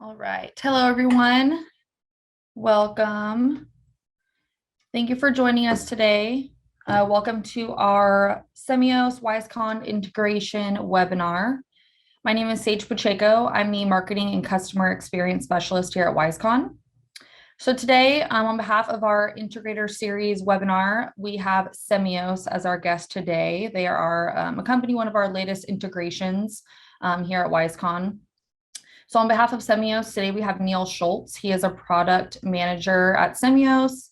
All right. Hello, everyone. Welcome. Thank you for joining us today. Welcome to our Semios WiseConn integration webinar. My name is Sage Pacheco. I'm the Marketing and Customer Experience Specialist here at WiseConn. So today, on behalf of our Integrator Series webinar, we have Semios as our guest today. They are a company, one of our latest integrations here at WiseConn. So on behalf of Semios, today we have Neil Schultz. He is a product manager at Semios.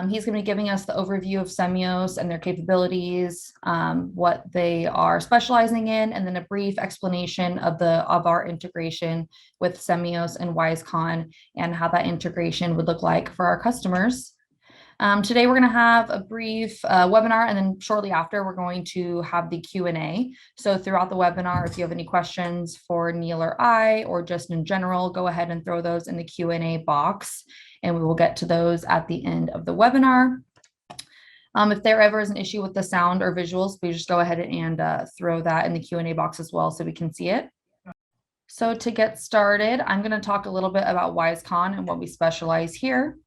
He's going to be giving us the overview of Semios and their capabilities, what they are specializing in, and then a brief explanation of our integration with Semios and WiseConn and how that integration would look like for our customers. Today, we're going to have a brief webinar, and then shortly after, we're going to have the Q&A. So throughout the webinar, if you have any questions for Neil or I, or just in general, go ahead and throw those in the Q&A box, and we will get to those at the end of the webinar. If there ever is an issue with the sound or visuals, please just go ahead and throw that in the Q&A box as well so we can see it. So to get started, I'm going to talk a little bit about WiseConn and what we specialize here.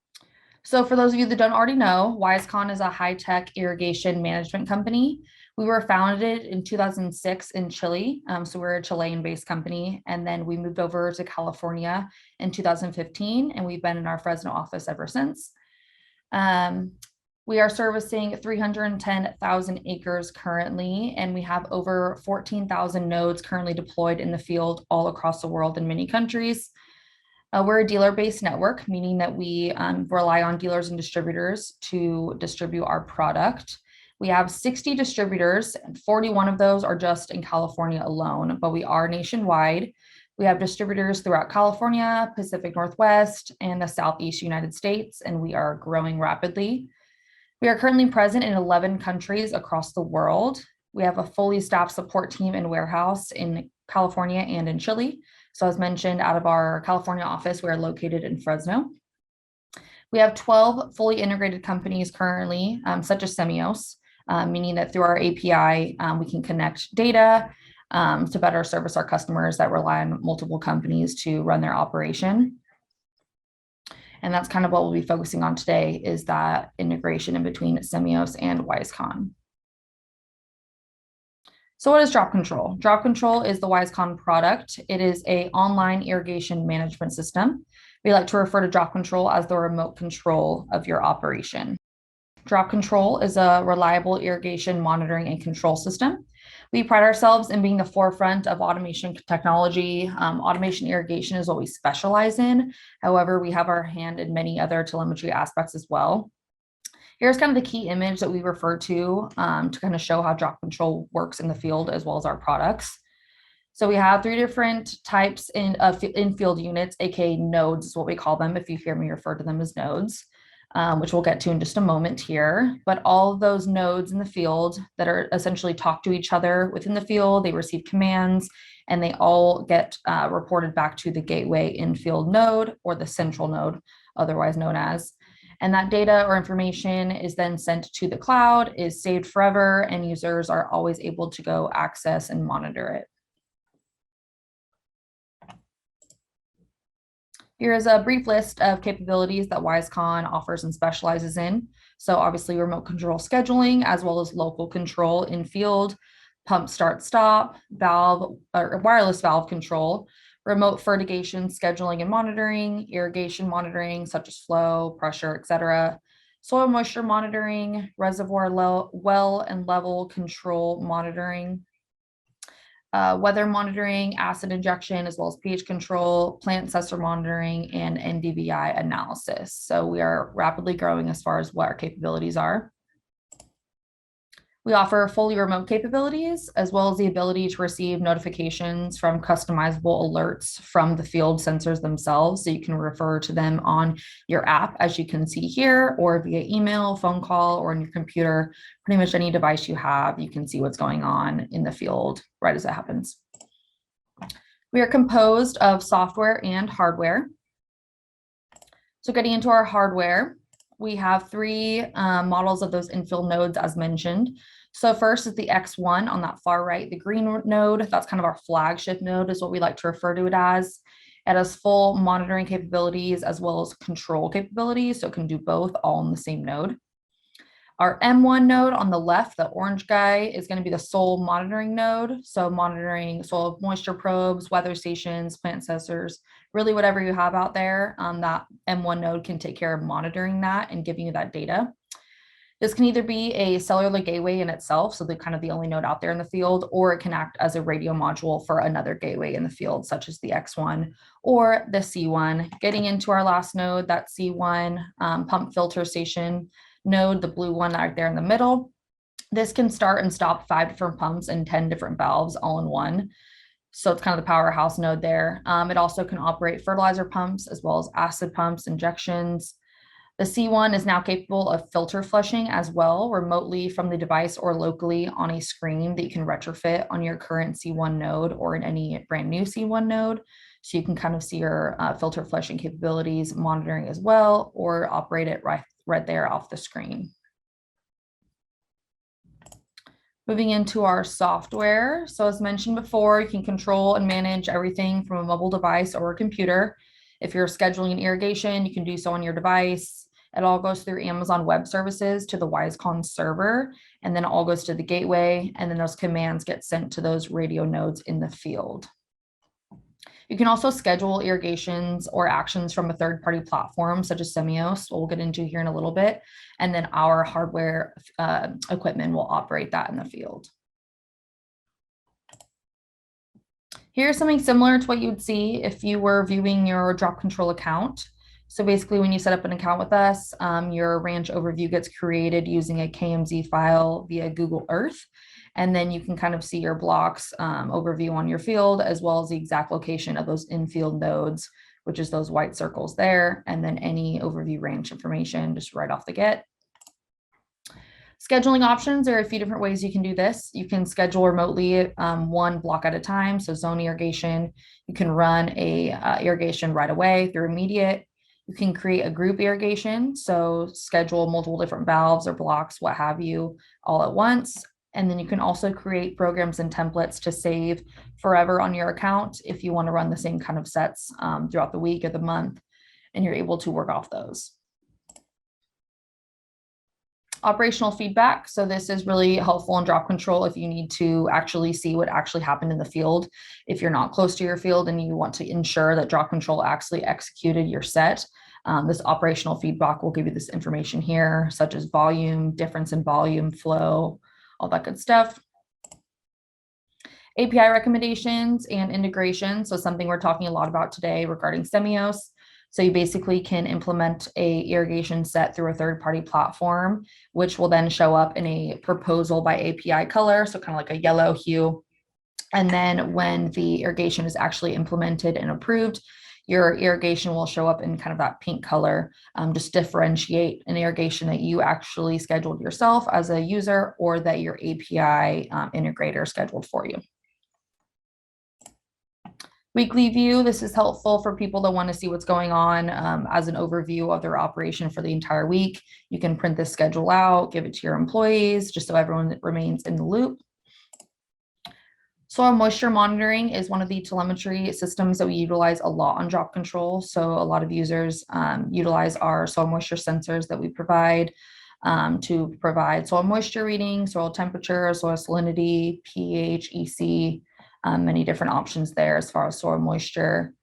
So for those of you that don't already know, WiseConn is a high-tech irrigation management company. We were founded in 2006 in Chile. So we're a Chilean-based company. And then we moved over to California in 2015, and we've been in our Fresno office ever since. We are servicing 310,000 acres currently, and we have over 14,000 nodes currently deployed in the field all across the world in many countries. We're a dealer-based network, meaning that we rely on dealers and distributors to distribute our product. We have 60 distributors, and 41 of those are just in California alone, but we are nationwide. We have distributors throughout California, Pacific Northwest, and the Southeast United States, and we are growing rapidly. We are currently present in 11 countries across the world. We have a fully staffed support team and warehouse in California and in Chile. So as mentioned, out of our California office, we are located in Fresno. We have 12 fully integrated companies currently, such as Semios, meaning that through our API, we can connect data to better service our customers that rely on multiple companies to run their operation. And that's kind of what we'll be focusing on today, is that integration in between Semios and WiseConn. So what is DropControl? DropControl is the WiseConn product. It is an online irrigation management system. We like to refer to DropControl as the remote control of your operation. DropControl is a reliable irrigation monitoring and control system. We pride ourselves in being the forefront of automation technology. Automation irrigation is what we specialize in. However, we have our hand in many other telemetry aspects as well. Here's kind of the key image that we refer to kind of show how DropControl works in the field as well as our products. So we have 3 different types in field units, aka nodes is what we call them, if you hear me refer to them as nodes, which we'll get to in just a moment here. But all of those nodes in the field that are essentially talk to each other within the field, they receive commands, and they all get reported back to the gateway in-field node, or the central node, otherwise known as. And that data or information is then sent to the cloud, is saved forever, and users are always able to go access and monitor it. Here is a brief list of capabilities that WiseConn offers and specializes in. So obviously remote control scheduling, as well as local control in field, pump start stop, valve or wireless valve control, remote fertigation scheduling and monitoring, irrigation monitoring, such as flow, pressure, etc., soil moisture monitoring, reservoir well and level control monitoring, weather monitoring, acid injection, as well as pH control, plant sensor monitoring, and NDVI analysis. So we are rapidly growing as far as what our capabilities are. We offer fully remote capabilities, as well as the ability to receive notifications from customizable alerts from the field sensors themselves. So you can refer to them on your app, as you can see here, or via email, phone call, or on your computer. Pretty much any device you have, you can see what's going on in the field right as it happens. We are composed of software and hardware. So getting into our hardware, we have 3 models of those infill nodes as mentioned. So first is the X1 on that far right, the green node. That's kind of our flagship node is what we like to refer to it as. It has full monitoring capabilities as well as control capabilities, so it can do both all in the same node. Our M1 node on the left, the orange guy, is going to be the soil monitoring node. So monitoring soil moisture probes, weather stations, plant sensors, really whatever you have out there, that M1 node can take care of monitoring that and giving you that data. This can either be a cellular gateway in itself, so the kind of the only node out there in the field, or it can act as a radio module for another gateway in the field, such as the X1 or the C1. Getting into our last node, that C1 pump filter station node, the blue one right there in the middle. This can start and stop 5 different pumps and 10 different valves all in one. So it's kind of the powerhouse node there. It also can operate fertilizer pumps as well as acid pumps, injections. The C1 is now capable of filter flushing as well, remotely from the device or locally on a screen that you can retrofit on your current C1 node or in any brand new C1 node. So you can kind of see your filter flushing capabilities, monitoring as well, or operate it right there off the screen. Moving into our software. So as mentioned before, you can control and manage everything from a mobile device or a computer. If you're scheduling an irrigation, you can do so on your device. It all goes through Amazon Web Services to the WiseConn server, and then it all goes to the gateway, and then those commands get sent to those radio nodes in the field. You can also schedule irrigations or actions from a third-party platform, such as Semios, we'll get into here in a little bit, and then our hardware equipment will operate that in the field. Here's something similar to what you would see if you were viewing your DropControl account. So basically, when you set up an account with us, your ranch overview gets created using a KMZ file via Google Earth. And then you can kind of see your blocks overview on your field, as well as the exact location of those in-field nodes, which is those white circles there, and then any overview range information just right off the get. Scheduling options, there are a few different ways you can do this. You can schedule remotely one block at a time, so zone irrigation. You can run a irrigation right away through immediate. You can create a group irrigation, so schedule multiple different valves or blocks, what have you, all at once. And then you can also create programs and templates to save forever on your account if you want to run the same kind of sets throughout the week or the month, and you're able to work off those. Operational feedback. So this is really helpful in DropControl if you need to actually see what actually happened in the field. If you're not close to your field and you want to ensure that DropControl actually executed your set, this operational feedback will give you this information here, such as volume, difference in volume, flow, all that good stuff. API recommendations and integration. So something we're talking a lot about today regarding Semios. So you basically can implement a irrigation set through a third-party platform, which will then show up in a proposal by API color, so kind of like a yellow hue. And then when the irrigation is actually implemented and approved, your irrigation will show up in kind of that pink color, just differentiate an irrigation that you actually scheduled yourself as a user or that your API integrator scheduled for you. Weekly view, this is helpful for people that want to see what's going on as an overview of their operation for the entire week. You can print this schedule out, give it to your employees, just so everyone remains in the loop. Soil moisture monitoring is one of the telemetry systems that we utilize a lot on DropControl. So a lot of users utilize our soil moisture sensors that we provide to provide soil moisture reading, soil temperature, soil salinity, pH, EC, many different options there as far as soil moisture.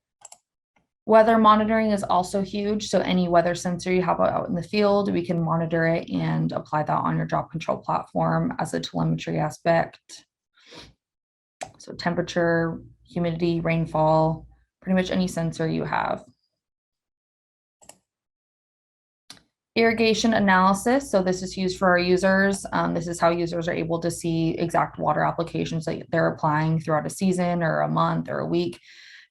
Weather monitoring is also huge. So any weather sensor you have out in the field, we can monitor it and apply that on your DropControl platform as a telemetry aspect. So temperature, humidity, rainfall, pretty much any sensor you have. Irrigation analysis. So this is used for our users. This is how users are able to see exact water applications that they're applying throughout a season or a month or a week,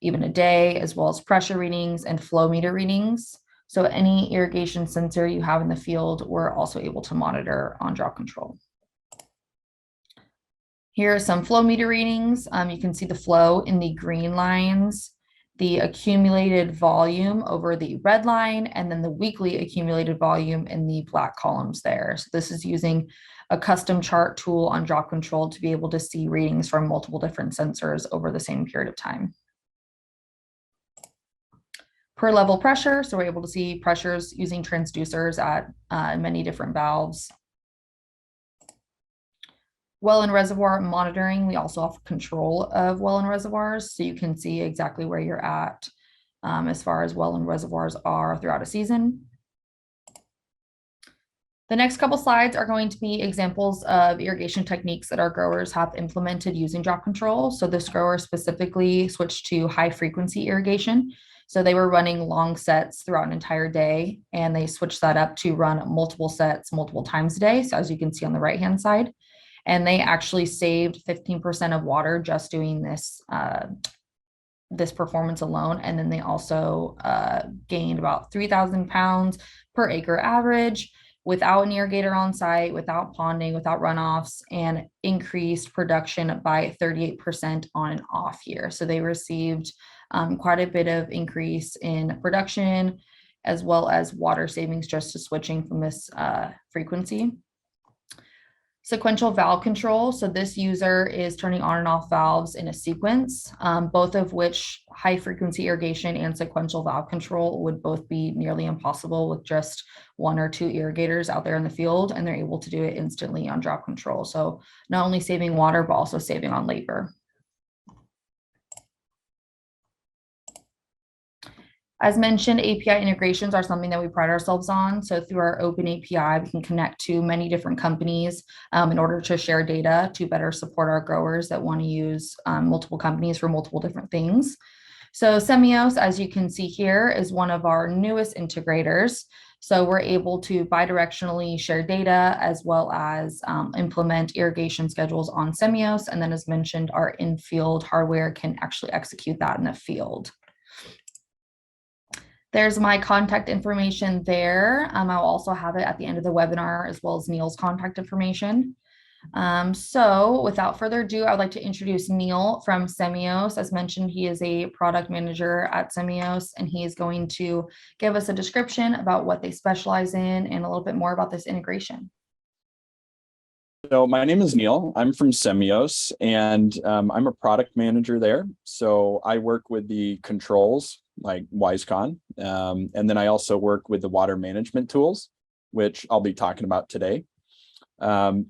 even a day, as well as pressure readings and flow meter readings. So any irrigation sensor you have in the field, we're also able to monitor on DropControl. Here are some flow meter readings. You can see the flow in the green lines, the accumulated volume over the red line, and then the weekly accumulated volume in the black columns there. So this is using a custom chart tool on DropControl to be able to see readings from multiple different sensors over the same period of time. per level pressure. So we're able to see pressures using transducers at many different valves. Well and reservoir monitoring, we also have control of well and reservoirs. So you can see exactly where you're at as far as well and reservoirs are throughout a season. The next couple slides are going to be examples of irrigation techniques that our growers have implemented using DropControl. So this grower specifically switched to high frequency irrigation. So they were running long sets throughout an entire day, and they switched that up to run multiple sets multiple times a day. So as you can see on the right-hand side, and they actually saved 15% of water just doing this this performance alone. And then they also gained about 3,000 pounds per acre average without an irrigator on site, without ponding, without runoffs, and increased production by 38% on an off year. So they received quite a bit of increase in production, as well as water savings just to switching from this frequency. Sequential valve control. So this user is turning on and off valves in a sequence, both of which high frequency irrigation and sequential valve control would both be nearly impossible with just 1 or 2 irrigators out there in the field, and they're able to do it instantly on DropControl. So not only saving water, but also saving on labor. As mentioned, API integrations are something that we pride ourselves on. So through our open API, we can connect to many different companies in order to share data to better support our growers that want to use multiple companies for multiple different things. So Semios, as you can see here, is one of our newest integrators. So we're able to bidirectionally share data as well as implement irrigation schedules on Semios. And then as mentioned, our in-field hardware can actually execute that in the field. There's my contact information there. I'll also have it at the end of the webinar, as well as Neil's contact information. So without further ado, I'd like to introduce Neil from Semios. As mentioned, he is a product manager at Semios, and he is going to give us a description about what they specialize in and a little bit more about this integration. So my name is Neil. I'm from Semios, and I'm a product manager there. So I work with the controls like WiseConn, and then I also work with the water management tools, which I'll be talking about today. And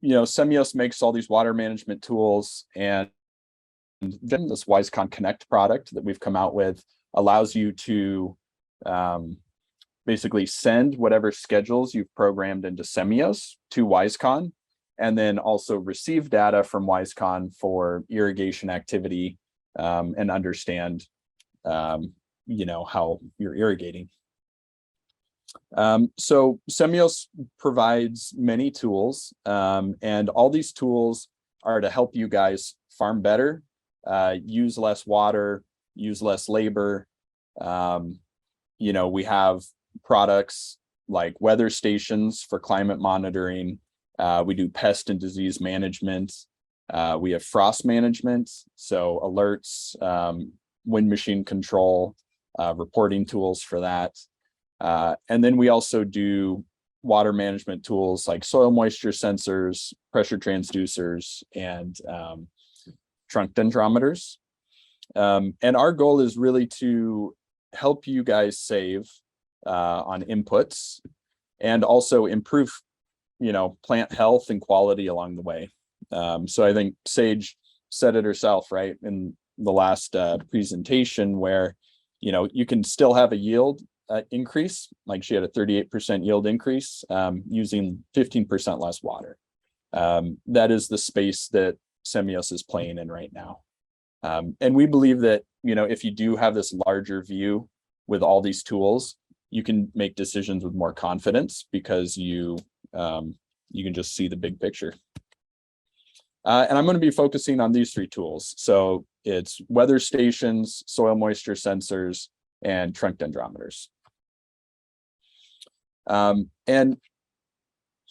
Semios makes all these water management tools, and then this WiseConn Connect product that we've come out with allows you to basically send whatever schedules you've programmed into Semios to WiseConn, and then also receive data from WiseConn for irrigation activity and understand, how you're irrigating. So Semios provides many tools, and all these tools are to help you guys farm better, use less water, use less labor. We have products like weather stations for climate monitoring. We do pest and disease management. We have frost management, so alerts, wind machine control, reporting tools for that. And then we also do water management tools like soil moisture sensors, pressure transducers, and trunk dendrometers. And our goal is really to help you guys save on inputs and also improve, plant health and quality along the way. So I think Sage said it herself, right, in the last presentation, where, you can still have a yield increase, like she had a 38% yield increase using 15% less water. That is the space that Semios is playing in right now. And we believe that, if you do have this larger view with all these tools, you can make decisions with more confidence because you can just see the big picture. And I'm going to be focusing on these 3 tools. So it's weather stations, soil moisture sensors, and trunk dendrometers. And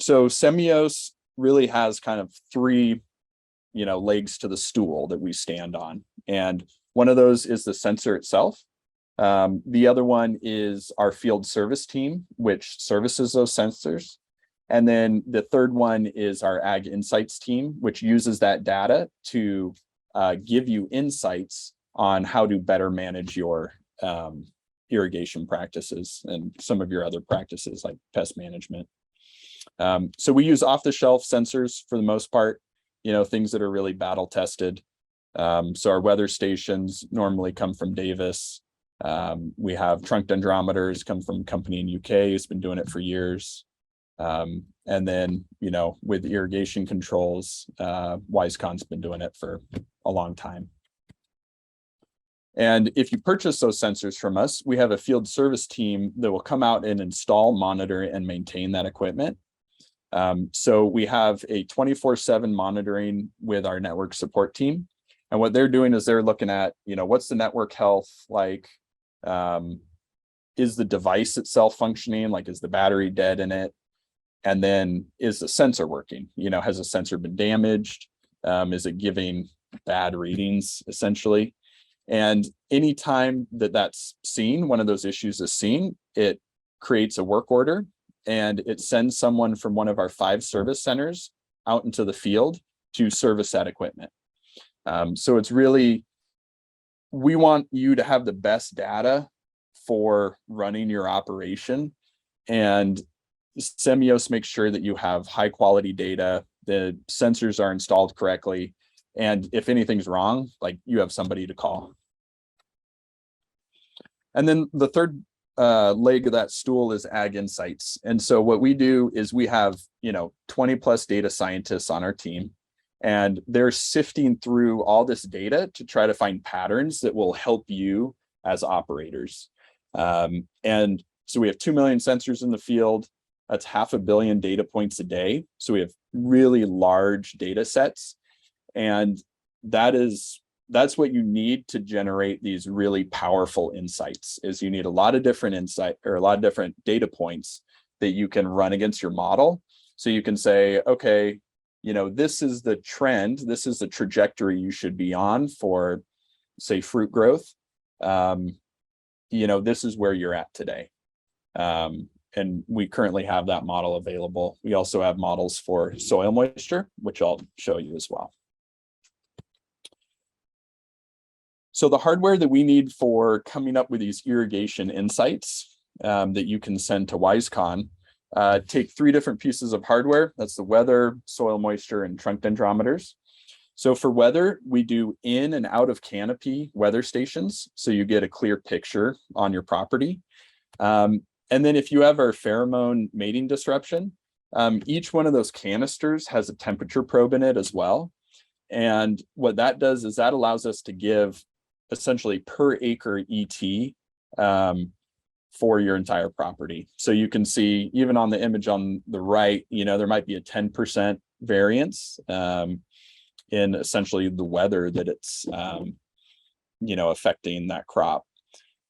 so Semios really has kind of 3, legs to the stool that we stand on. And one of those is the sensor itself. The other one is our field service team, which services those sensors. And then the third one is our Ag Insights team, which uses that data to give you insights on how to better manage your irrigation practices and some of your other practices like pest management. So we use off-the-shelf sensors for the most part, things that are really battle tested. So our weather stations normally come from Davis. We have trunk dendrometers come from a company in UK who's been doing it for years. And then, with irrigation controls, WiseConn's been doing it for a long time. And if you purchase those sensors from us, we have a field service team that will come out and install, monitor, and maintain that equipment. So we have a 24/7 monitoring with our network support team. And what they're doing is they're looking at, what's the network health like? Is the device itself functioning? Like, is the battery dead in it? And then is the sensor working? Has the sensor been damaged? Is it giving bad readings, essentially? And anytime that that's seen, one of those issues is seen, it creates a work order and it sends someone from one of our 5 service centers out into the field to service that equipment. So it's really, we want you to have the best data for running your operation, and Semios makes sure that you have high quality data, the sensors are installed correctly, and if anything's wrong, like, you have somebody to call. And then the third leg of that stool is Ag Insights. And so what we do is we have 20 plus data scientists on our team, and they're sifting through all this data to try to find patterns that will help you as operators. And so we have 2 million sensors in the field. That's 500 million data points a day. So we have really large data sets. And that's what you need to generate these really powerful insights. Is you need a lot of different insight, or a lot of different data points that you can run against your model. So you can say, okay, this is the trend, this is the trajectory you should be on for, say, fruit growth. This is where you're at today. And we currently have that model available. We also have models for soil moisture, which I'll show you as well. So the hardware that we need for coming up with these irrigation insights that you can send to WiseConn take 3 different pieces of hardware. That's the weather, soil moisture, and trunk dendrometers. So for weather, we do in and out of canopy weather stations, so you get a clear picture on your property. And then if you have our pheromone mating disruption, each one of those canisters has a temperature probe in it as well. And what that does is that allows us to give essentially per acre ET for your entire property. So you can see, even on the image on the right, there might be a 10% variance in essentially the weather that it's, affecting that crop.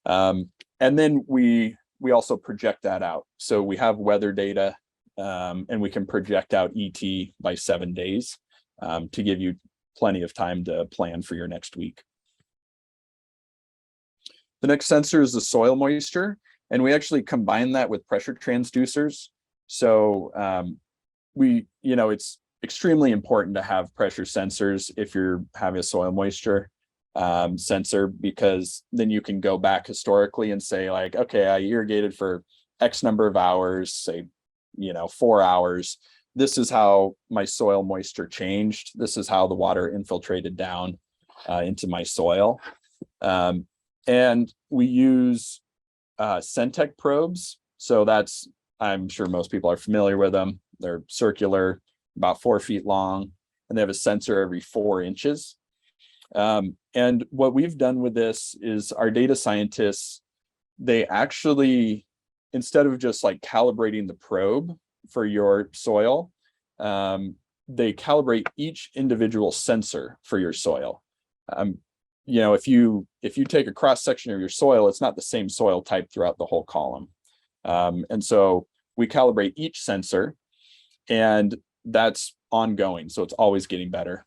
And then we also project that out. So we have weather data and we can project out ET by 7 days to give you plenty of time to plan for your next week. The next sensor is the soil moisture, and we actually combine that with pressure transducers. So it's extremely important to have pressure sensors if you're having a soil moisture sensor, because then you can go back historically and say, like, okay, I irrigated for X number of hours, say, 4 hours. This is how my soil moisture changed. This is how the water infiltrated down into my soil. And we use Centec probes. So I'm sure most people are familiar with them. They're circular, about 4 feet long, and they have a sensor every 4 inches. And what we've done with this is our data scientists, they actually, instead of just like calibrating the probe for your soil, they calibrate each individual sensor for your soil. If you take a cross section of your soil, it's not the same soil type throughout the whole column. And so we calibrate each sensor, and that's ongoing. So it's always getting better.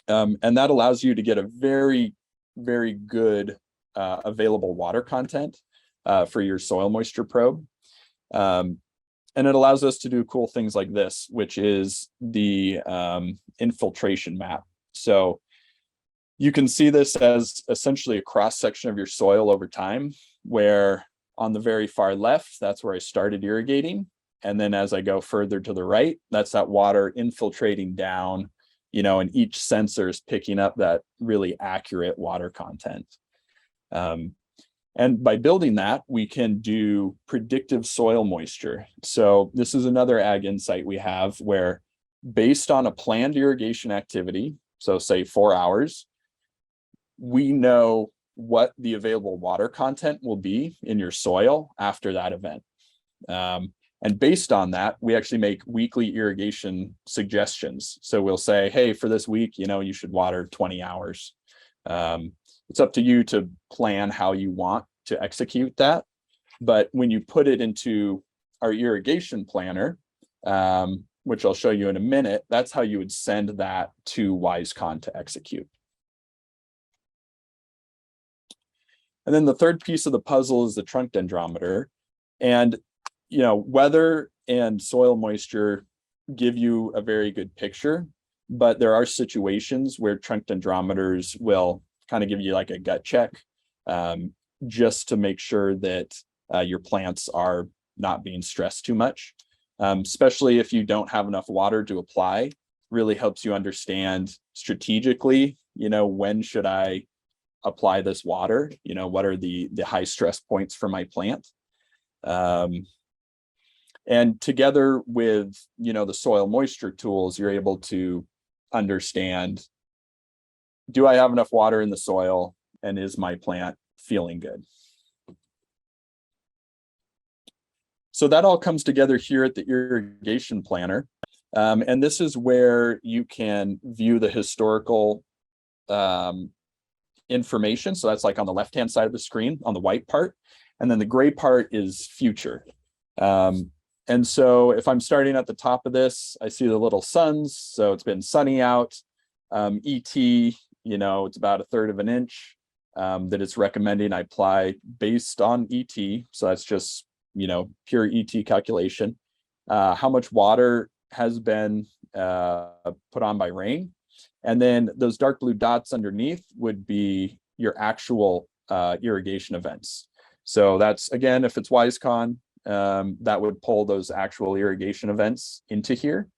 And that allows you to get a very, very good available water content for your soil moisture probe. And it allows us to do cool things like this, which is the infiltration map. So You can see this as essentially a cross section of your soil over time, where on the very far left, that's where I started irrigating. And then as I go further to the right, that's that water infiltrating down, and each sensor is picking up that really accurate water content. And by building that, we can do predictive soil moisture. So this is another ag insight we have where, based on a planned irrigation activity, so say 4 hours, we know what the available water content will be in your soil after that event. And based on that, we actually make weekly irrigation suggestions. So we'll say, hey, for this week, you should water 20 hours. It's up to you to plan how you want to execute that. But when you put it into our irrigation planner, which I'll show you in a minute, that's how you would send that to WiseConn to execute. And then the third piece of the puzzle is the trunk dendrometer. And, weather and soil moisture give you a very good picture, but there are situations where trunk dendrometers will kind of give you like a gut check, just to make sure that your plants are not being stressed too much, especially if you don't have enough water to apply. Really helps you understand strategically, when should I apply this water, what are the high stress points for my plant. And together with, the soil moisture tools, you're able to understand, do I have enough water in the soil, and is my plant feeling good? So that all comes together here at the irrigation planner. And this is where you can view the historical information. So that's like on the left-hand side of the screen on the white part. And then the gray part is future. And so if I'm starting at the top of this, I see the little suns. So it's been sunny out. ET, it's about 1/3 of an inch that it's recommending I apply based on ET. So that's just, pure ET calculation. How much water has been put on by rain. And then those dark blue dots underneath would be your actual irrigation events. So that's, again, if it's WiseConn, that would pull those actual irrigation events into here.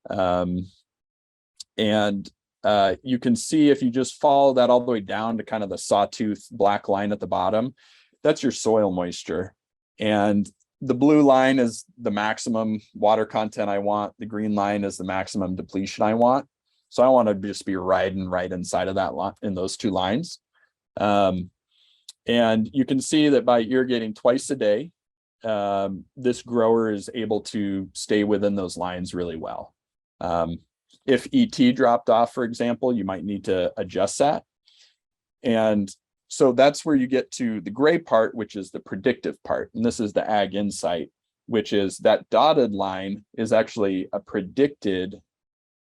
And you can see, if you just follow that all the way down to kind of the sawtooth black line at the bottom, that's your soil moisture. And the blue line is the maximum water content I want. The green line is the maximum depletion I want. So I want to just be right inside of that line, in those two lines. And you can see that by irrigating twice a day, this grower is able to stay within those lines really well. If ET dropped off, for example, you might need to adjust that. And so that's where you get to the gray part, which is the predictive part. And this is the ag insight, which is that dotted line is actually a predicted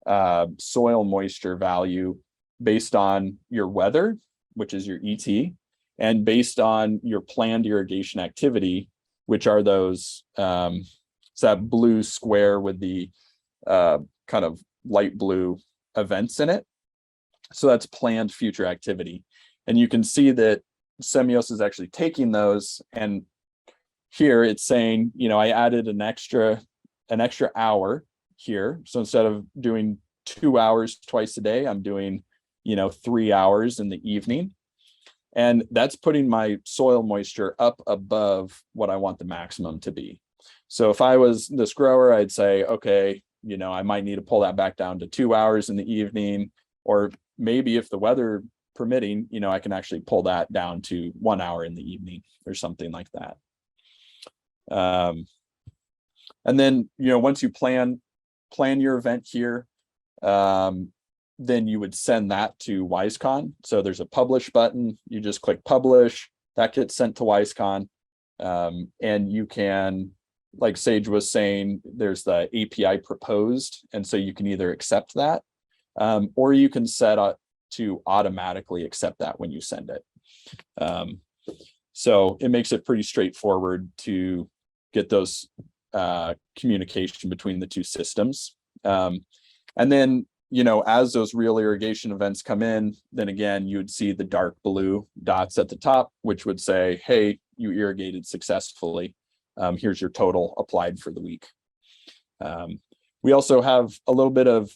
soil moisture value based on your weather, which is your ET, and based on your planned irrigation activity, which are those, it's that blue square with the kind of light blue events in it. So that's planned future activity. And you can see that Semios is actually taking those, and here it's saying, I added an extra hour here. So instead of doing 2 hours twice a day, I'm doing, 3 hours in the evening. And that's putting my soil moisture up above what I want the maximum to be. So if I was this grower, I'd say, okay, I might need to pull that back down to 2 hours in the evening, or maybe if the weather permitting, I can actually pull that down to 1 hour in the evening or something like that. And then, once you plan your event here, then you would send that to WiseConn. So there's a publish button. You just click publish, that gets sent to WiseConn. And you can, like Sage was saying, there's the API proposed. And so you can either accept that, or you can set up to automatically accept that when you send it. So it makes it pretty straightforward to get those communication between the two systems. And then as those real irrigation events come in, then again, you would see the dark blue dots at the top, which would say, hey, you irrigated successfully. Here's your total applied for the week. We also have a little bit of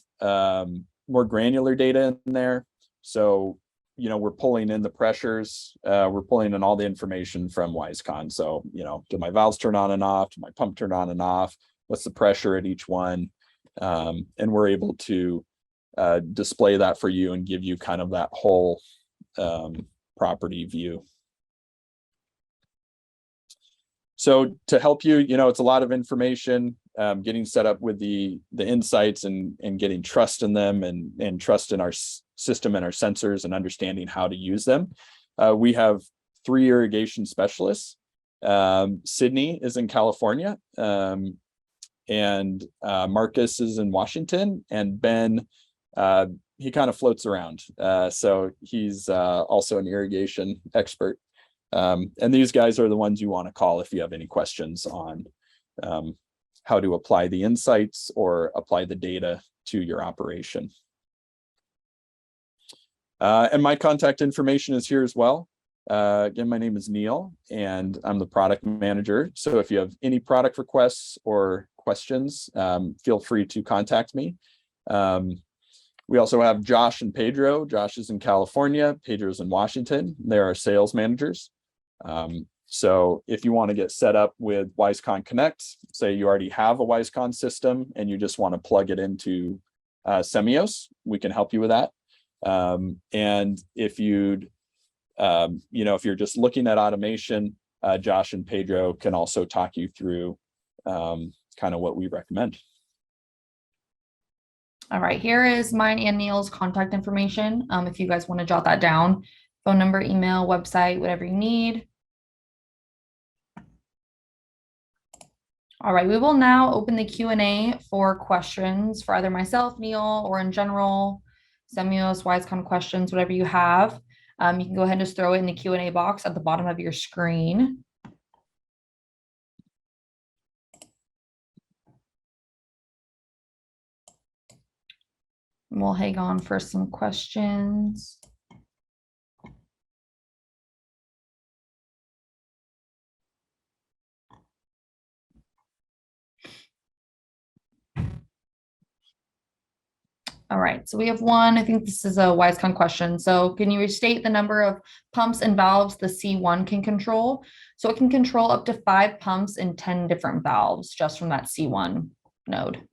more granular data in there. So, we're pulling in the pressures, we're pulling in all the information from WiseConn. So, do my valves turn on and off? Do my pump turn on and off? What's the pressure at each one? And we're able to display that for you and give you kind of that whole property view. So to help you, it's a lot of information, getting set up with the insights and getting trust in them and trust in our system and our sensors and understanding how to use them. We have 3 irrigation specialists. Sydney is in California, and Marcus is in Washington, and Ben, he kind of floats around. So he's also an irrigation expert. And these guys are the ones you want to call if you have any questions on how to apply the insights or apply the data to your operation. And my contact information is here as well. Again, my name is Neil, and I'm the product manager. So if you have any product requests or questions, feel free to contact me. We also have Josh and Pedro. Josh is in California, Pedro's in Washington. They're our sales managers. So if you want to get set up with WiseConn Connect, say you already have a WiseConn system and you just want to plug it into Semios, we can help you with that. And if you'd, if you're just looking at automation, Josh and Pedro can also talk you through kind of what we recommend. All right, here is mine and Neil's contact information. If you guys want to jot that down, phone number, email, website, whatever you need. All right, we will now open the Q&A for questions for either myself, Neil, or in general, Semios, WiseConn questions, whatever you have. You can go ahead and just throw it in the Q&A box at the bottom of your screen. We'll hang on for some questions. All right, so we have one. I think this is a WiseConn question. So can you restate the number of pumps and valves the C1 can control? So it can control up to 5 pumps and 10 different valves just from that C1 node.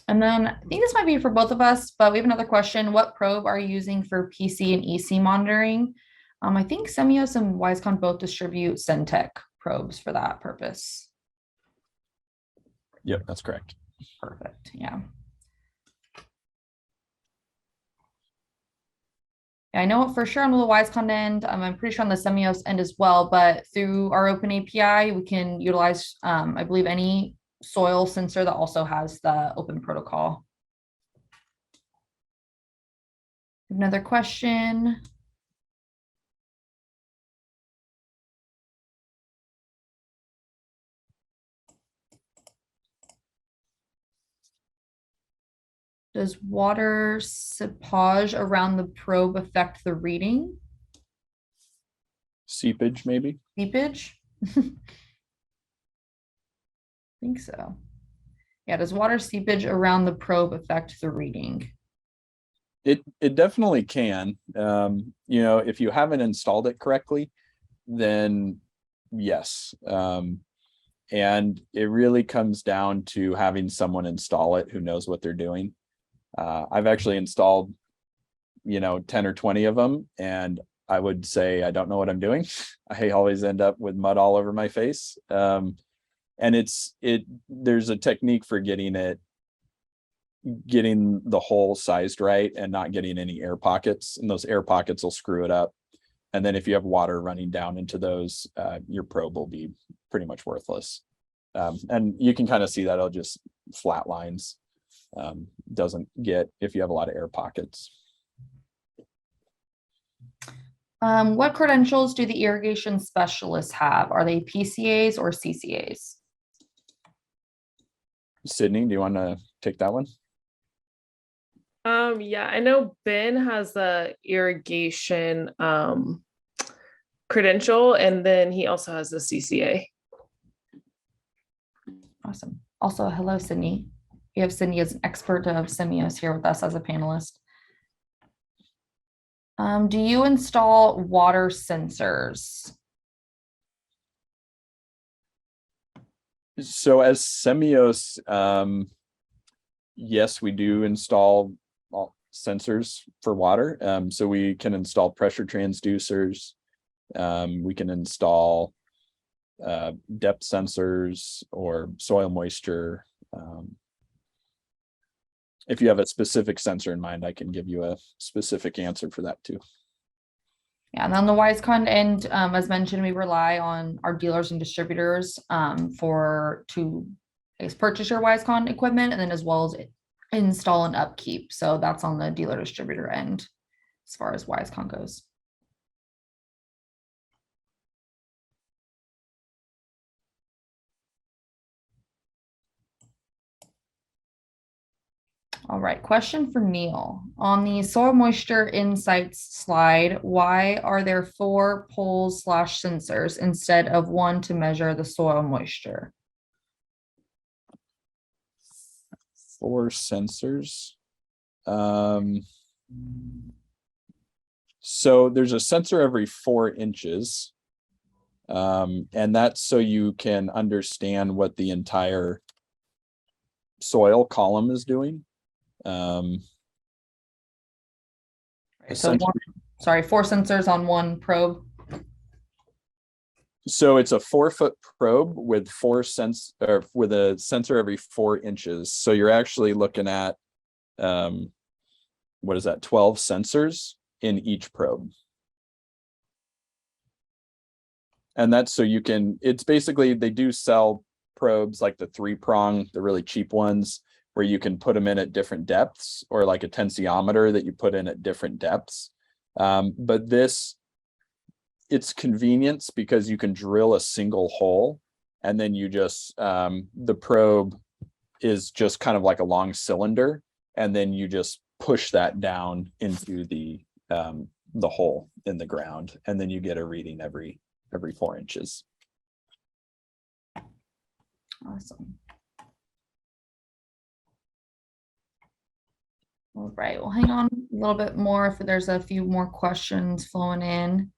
And then I think this might be for both of us, but we have another question. What probe are you using for PC and EC monitoring? I think Semios and WiseConn both distribute Centec probes for that purpose. Yep, that's correct. Perfect. Yeah. I know for sure on the WiseConn end, I'm pretty sure on the Semios end as well, but through our open API, we can utilize, I believe, any soil sensor that also has the open protocol. Another question. Does water seepage around the probe affect the reading? Seepage, maybe? Seepage? I think so. Yeah, does water seepage around the probe affect the reading? It definitely can. If you haven't installed it correctly, then yes. And it really comes down to having someone install it who knows what they're doing. I've actually installed, 10 or 20 of them, and I would say I don't know what I'm doing. I always end up with mud all over my face. And there's a technique for getting the hole sized right and not getting any air pockets, and those air pockets will screw it up. And then if you have water running down into those, your probe will be pretty much worthless. And you can kind of see that it'll just flat lines. Doesn't get if you have a lot of air pockets. What credentials do the irrigation specialists have? Are they PCAs or CCAs? Sydney, do you want to take that one? Yeah, I know Ben has the irrigation credential, and then he also has the CCA. Awesome. Also, hello, Sydney. We have Sydney as an expert of Semios here with us as a panelist. Do you install water sensors? So as Semios, yes, we do install all sensors for water. So we can install pressure transducers. We can install depth sensors or soil moisture. If you have a specific sensor in mind, I can give you a specific answer for that too. Yeah, and on the WiseConn end, as mentioned, we rely on our dealers and distributors to I guess, purchase your WiseConn equipment, and then as well as install and upkeep. So that's on the dealer distributor end as far as WiseConn goes. All right, question for Neil. On the soil moisture insights slide, why are there 4 poles / sensors instead of 1 to measure the soil moisture? 4 sensors. So there's a sensor every 4 inches. And that's so you can understand what the entire soil column is doing. So 4 sensors on 1 probe. So it's a 4-foot probe with with a sensor every 4 inches. So you're actually looking at what is that? 12 sensors in each probe. And that's so you can, it's basically, they do sell probes like the 3-prong, the really cheap ones, where you can put them in at different depths, or like a tensiometer that you put in at different depths. But it's convenience because you can drill a single hole, and then you just, the probe is just kind of like a long cylinder, and then you just push that down into the hole in the ground, and then you get a reading every 4 inches. Awesome. All right, well, hang on a little bit more if there's a few more questions flowing in.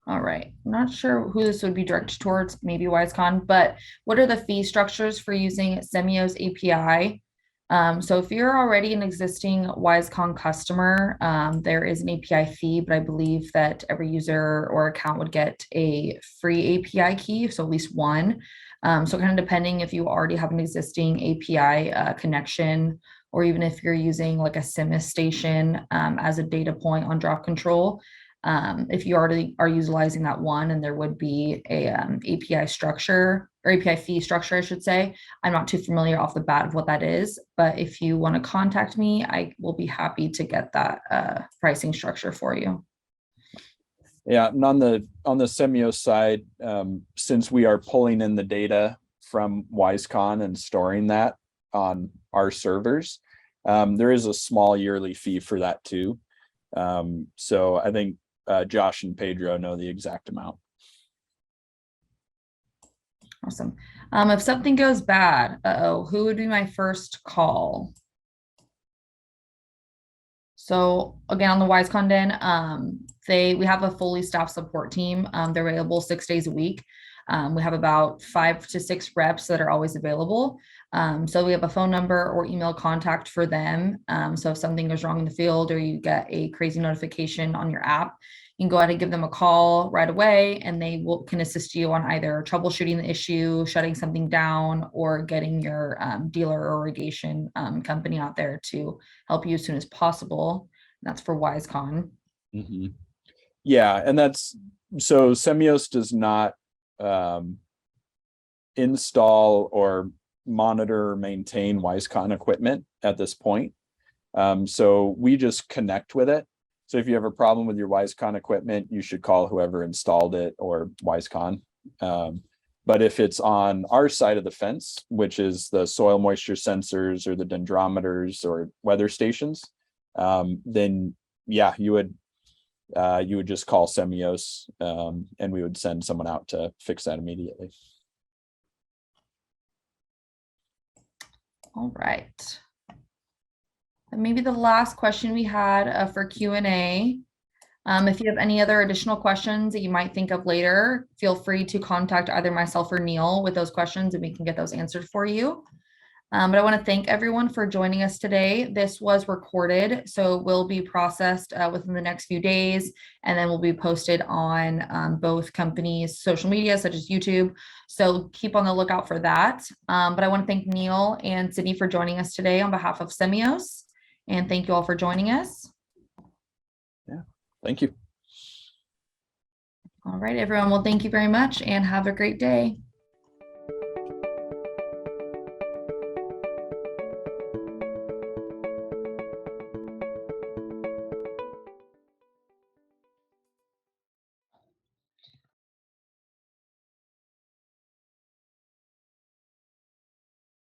All right, I'm not sure who this would be directed towards, maybe WiseConn, but what are the fee structures for using Semios API? So if you're already an existing WiseConn customer, there is an API fee, but I believe that every user or account would get a free API key, so at least one. So kind of depending if you already have an existing API connection, or even if you're using like a Semios station as a data point on DropControl. If you already are utilizing that one, and there would be a API structure or API fee structure, I should say. I'm not too familiar off the bat of what that is, but if you want to contact me, I will be happy to get that pricing structure for you. Yeah, and on the Semios side, since we are pulling in the data from WiseConn and storing that on our servers, there is a small yearly fee for that too. So I think Josh and Pedro know the exact amount. Awesome. If something goes bad, who would be my first call? So again, on the WiseConn Den, we have a fully staffed support team. They're available 6 days a week. We have about 5 to 6 reps that are always available. So we have a phone number or email contact for them. So if something goes wrong in the field, or you get a crazy notification on your app, you can go ahead and give them a call right away, and they can assist you on either troubleshooting the issue, shutting something down, or getting your dealer or irrigation company out there to help you as soon as possible. And that's for WiseConn. Mhm. Yeah, and that's so Semios does not install or monitor or maintain WiseConn equipment at this point. So we just connect with it. So if you have a problem with your WiseConn equipment, you should call whoever installed it or WiseConn. But if it's on our side of the fence, which is the soil moisture sensors or the dendrometers or weather stations, then yeah, you would just call Semios, and we would send someone out to fix that immediately. All right. And maybe the last question we had for Q&A. If you have any other additional questions that you might think of later, feel free to contact either myself or Neil with those questions, and we can get those answered for you. But I want to thank everyone for joining us today. This was recorded, so it will be processed within the next few days, and then will be posted on both companies' social media, such as YouTube. So keep on the lookout for that. But I want to thank Neil and Sydney for joining us today on behalf of Semios, and thank you all for joining us. Yeah, thank you. All right, everyone. Well, thank you very much, and have a great day.